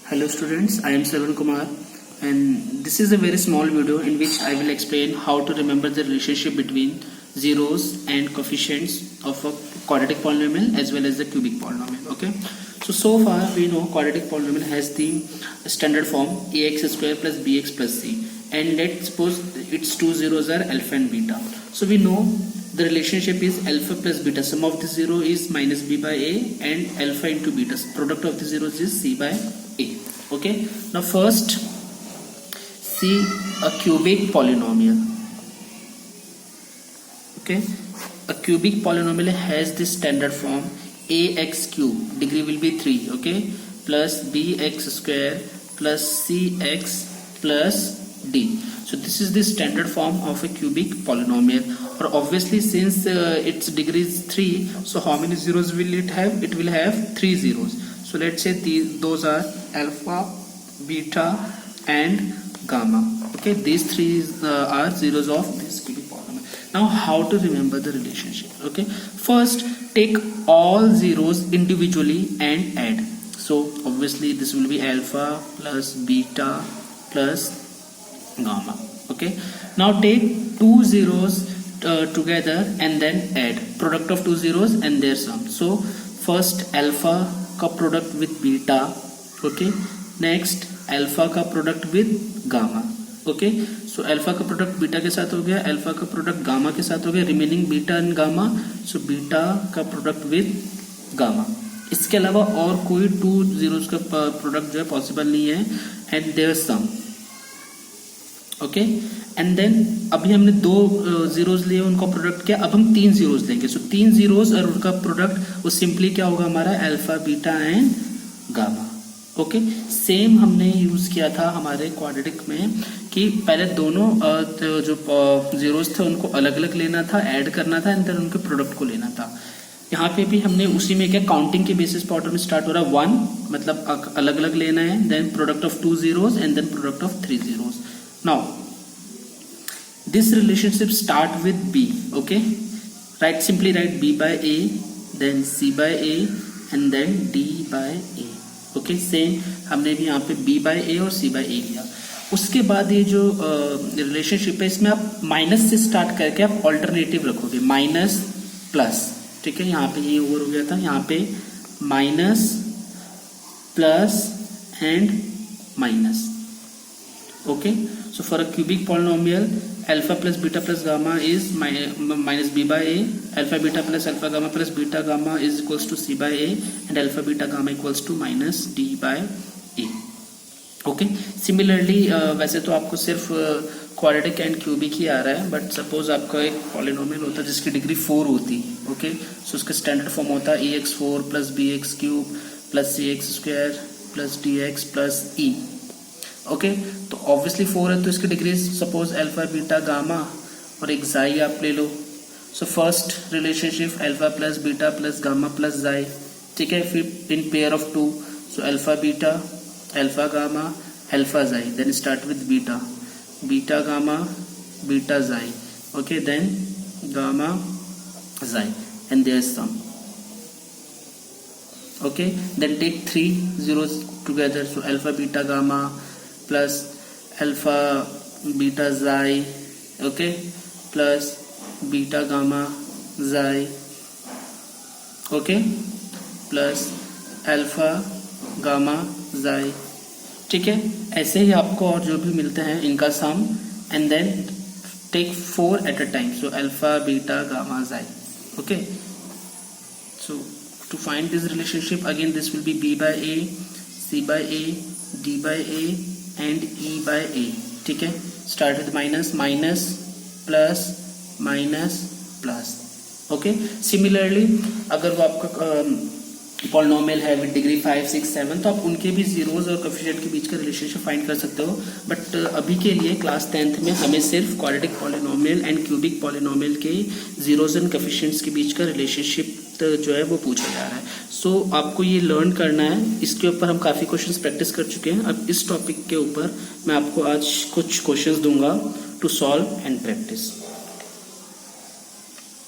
Hello students, I am Sarvan Kumar and this is a very small video in which I will explain how to remember the relationship between zeros and coefficients of a quadratic polynomial as well as the cubic polynomial. Okay, so far we know quadratic polynomial has the standard form ax square plus bx plus c, and let's suppose its two zeros are alpha and beta. So we know the relationship is alpha plus beta. Sum of the zero is minus b by a, and alpha into beta, product of the zeros is c by a. Okay, now first see a cubic polynomial. Okay, a cubic polynomial has this standard form ax cube, degree will be 3, okay, plus bx square plus cx plus d. So this is the standard form of a cubic polynomial. Or obviously since its degree is 3, so how many zeros will it have? It will have 3 zeros. So let's say those are alpha, beta and gamma. Okay, these three are zeros of this cubic polynomial. Now how to remember the relationship? Okay, first take all zeros individually and add. So obviously this will be alpha plus beta plus gamma. Okay, now take two zeros together and then add product of two zeros and their sum. So first alpha का product with beta, okay, next alpha का product with gamma. Okay, so alpha का product beta के साथ हो गया, alpha का product gamma के साथ हो गया, remaining beta and gamma. So beta का प्रोडक्ट विथ गामा. इसके अलावा और कोई टू जीरोस का प्रोडक्ट जो है पॉसिबल नहीं है, and their sum. Okay, and then अभी हमने दो जीरोस लिए, उनका प्रोडक्ट क्या, अब हम तीन जीरोस लेंगे. सो तीन जीरोस और उनका प्रोडक्ट वो सिंपली क्या होगा हमारा, alpha beta and gamma. Okay, same हमने यूज किया था हमारे क्वाड्रेटिक में कि पहले दोनों जो जीरोस थे उनको अलग अलग लेना था, ऐड करना था, एंड देन उनके प्रोडक्ट को लेना था. यहाँ पे भी हमने उसी में क्या, काउंटिंग के बेसिस पर ऑर्डर में स्टार्ट हो रहा है. 1 मतलब अलग अलग लेना है, then product of two zeros and then product of three zeros. Now this relationship start with b. Okay, simply write b by a, then c by a and then d by a. Okay, same हमने भी यहाँ पे b by a और c by a लिया. उसके बाद ये जो रिलेशनशिप है इसमें आप माइनस से स्टार्ट करके आप ऑल्टरनेटिव रखोगे, माइनस प्लस. ठीक है, यहाँ पे ये ओवर हो गया था, यहाँ पे minus plus and minus. Okay, so for a cubic polynomial, alpha plus beta plus gamma is minus b by a, alpha beta plus alpha gamma plus beta gamma is equals to c by a, and alpha beta gamma equals to minus d by a. Okay, similarly वैसे तो आपको सिर्फ quadratic and cubic ही आ रहा है, but suppose आपका एक polynomial होता है जिसकी डिग्री 4 होती है. ओके, सो उसका स्टैंडर्ड फॉर्म होता है ax4 plus bx cube plus cx square plus dx plus e. Okay, तो ऑब्वियसली 4 है तो इसकी degree suppose alpha beta gamma और एक जाई आप ले लो. So first relationship alpha plus beta plus gamma plus xi. ठीक है, फिर in pair of two, so alpha beta alpha gamma alpha xi, then start with beta, beta gamma beta xi. Okay, then gamma xi and their sum. Okay, then take three zeros together, so alpha beta gamma plus alpha beta xi, okay, plus beta gamma xi, okay, plus alpha gamma xi. ठीक है, ऐसे ही आपको और जो भी मिलते हैं इनका sum, and then take 4 at a time, so alpha beta gamma xi. okay, so to find this relationship again this will be b by a, c by a, d by a and e by a. ठीक है, start with minus, minus plus minus plus. Okay, similarly अगर वो आपका polynomial है with degree 5, 6, 7 तो आप उनके भी जीरोस और कोएफिशिएंट के बीच का रिलेशनशिप फाइंड कर सकते हो. बट अभी के लिए क्लास 10th में हमें सिर्फ quadratic polynomial and cubic polynomial के जीरोस एंड कोएफिशिएंट्स के बीच का रिलेशनशिप जो है वो पूछा जा रहा है. सो आपको ये लर्न करना है. इसके ऊपर हम काफ़ी क्वेश्चंस प्रैक्टिस कर चुके हैं. अब इस टॉपिक के ऊपर मैं आपको आज कुछ क्वेश्चंस दूंगा टू सॉल्व एंड प्रैक्टिस.